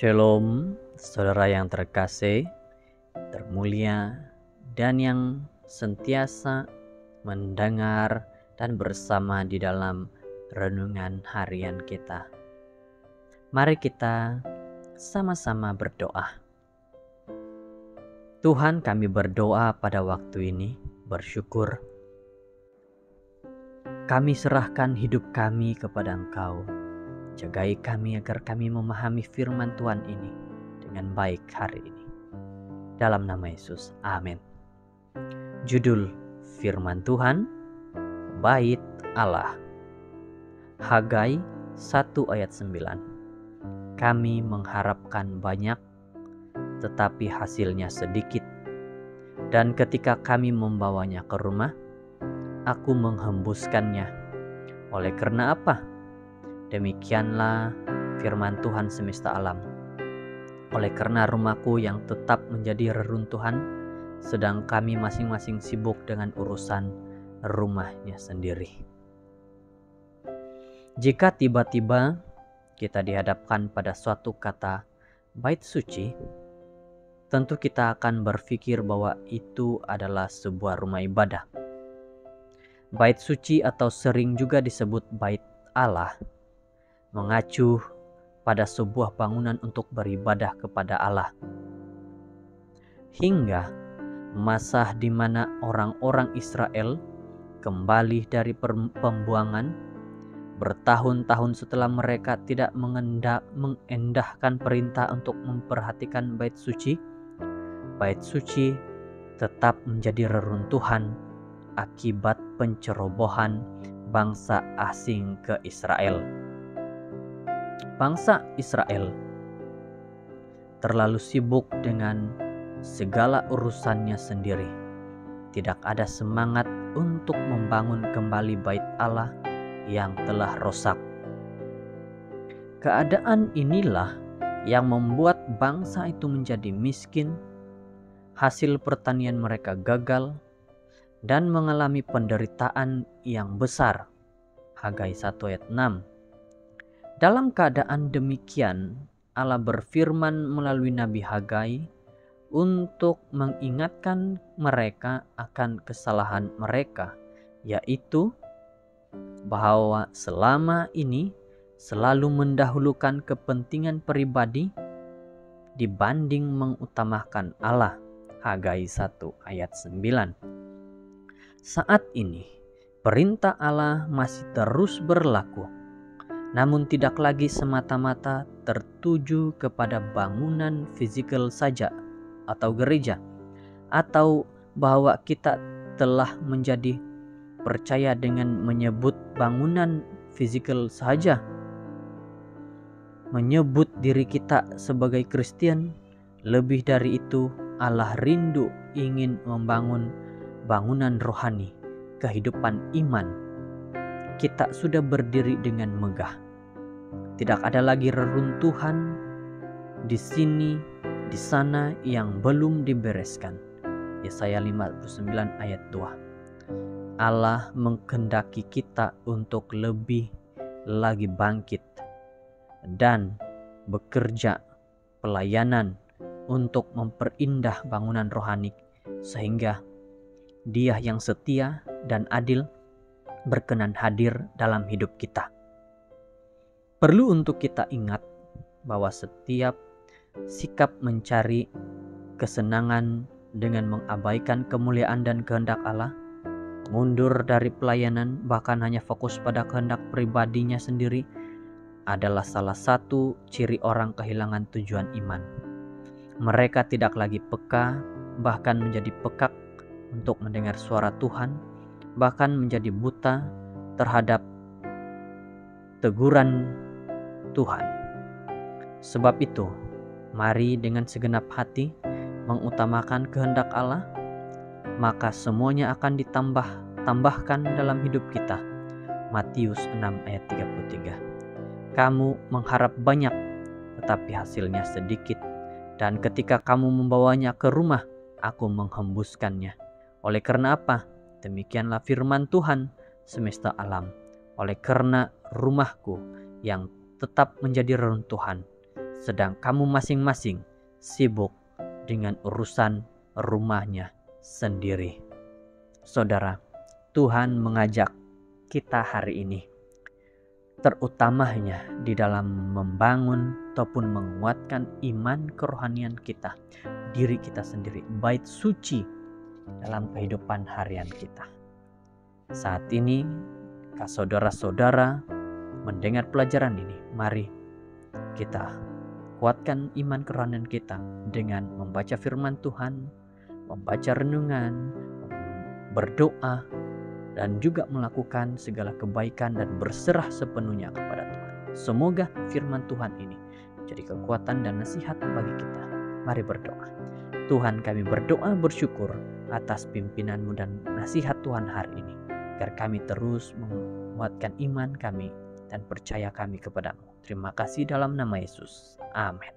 Shalom, saudara yang terkasih, termulia, dan yang sentiasa mendengar dan bersama di dalam renungan harian kita. Mari kita sama-sama berdoa. Tuhan, kami berdoa pada waktu ini, bersyukur. Kami serahkan hidup kami kepada Engkau. Jagai kami agar kami memahami firman Tuhan ini dengan baik hari ini. Dalam nama Yesus, amin. Judul firman Tuhan, Bait Allah. Hagai 1 ayat 9. Kami mengharapkan banyak, tetapi hasilnya sedikit. Dan ketika kami membawanya ke rumah, aku menghembuskannya. Oleh karena apa? Demikianlah firman Tuhan semesta alam. Oleh karena rumahku yang tetap menjadi reruntuhan, sedang kami masing-masing sibuk dengan urusan rumahnya sendiri. Jika tiba-tiba kita dihadapkan pada suatu kata bait suci, tentu kita akan berpikir bahwa itu adalah sebuah rumah ibadah. Bait suci atau sering juga disebut bait Allah mengacu pada sebuah bangunan untuk beribadah kepada Allah. Hingga masa di mana orang-orang Israel kembali dari pembuangan, bertahun-tahun setelah mereka tidak mengendahkan perintah untuk memperhatikan bait suci tetap menjadi reruntuhan akibat pencerobohan bangsa asing ke Israel. Bangsa Israel terlalu sibuk dengan segala urusannya sendiri. Tidak ada semangat untuk membangun kembali bait Allah yang telah rosak. Keadaan inilah yang membuat bangsa itu menjadi miskin, hasil pertanian mereka gagal, dan mengalami penderitaan yang besar. Hagai 1 ayat 6. Dalam keadaan demikian, Allah berfirman melalui Nabi Hagai untuk mengingatkan mereka akan kesalahan mereka, yaitu bahwa selama ini selalu mendahulukan kepentingan pribadi dibanding mengutamakan Allah. Hagai 1 ayat 9. Saat ini, perintah Allah masih terus berlaku, namun tidak lagi semata-mata tertuju kepada bangunan fisikal saja atau gereja, atau bahwa kita telah menjadi percaya dengan menyebut bangunan fisikal saja, menyebut diri kita sebagai Kristen. Lebih dari itu, Allah rindu ingin membangun bangunan rohani, kehidupan iman. Kita sudah berdiri dengan megah. Tidak ada lagi reruntuhan di sini, di sana yang belum dibereskan. Yesaya 59 ayat 2. Allah menghendaki kita untuk lebih lagi bangkit dan bekerja pelayanan untuk memperindah bangunan rohani, sehingga Dia yang setia dan adil berkenan hadir dalam hidup kita. Perlu untuk kita ingat bahwa setiap sikap mencari kesenangan dengan mengabaikan kemuliaan dan kehendak Allah, mundur dari pelayanan, bahkan hanya fokus pada kehendak pribadinya sendiri, adalah salah satu ciri orang kehilangan tujuan iman. Mereka tidak lagi peka, bahkan menjadi pekak untuk mendengar suara Tuhan, bahkan menjadi buta terhadap teguran Tuhan. Sebab itu, mari dengan segenap hati mengutamakan kehendak Allah, maka semuanya akan ditambahkan dalam hidup kita. Matius 6 ayat 33. Kamu mengharap banyak, tetapi hasilnya sedikit. Dan ketika kamu membawanya ke rumah, aku menghembuskannya. Oleh karena apa? Demikianlah firman Tuhan semesta alam. Oleh karena rumahku yang tetap menjadi reruntuhan, sedang kamu masing-masing sibuk dengan urusan rumahnya sendiri. Saudara, Tuhan mengajak kita hari ini, terutamanya di dalam membangun ataupun menguatkan iman kerohanian kita, diri kita sendiri, bait suci dalam kehidupan harian kita. Saat ini, saudara-saudara mendengar pelajaran ini, mari kita kuatkan iman kerohanian kita dengan membaca firman Tuhan, membaca renungan, berdoa, dan juga melakukan segala kebaikan dan berserah sepenuhnya kepada Tuhan. Semoga firman Tuhan ini jadi kekuatan dan nasihat bagi kita. Mari berdoa. Tuhan, kami berdoa bersyukur atas pimpinan-Mu dan nasihat Tuhan hari ini, agar kami terus menguatkan iman kami dan percaya kami kepada-Mu. Terima kasih dalam nama Yesus. Amin.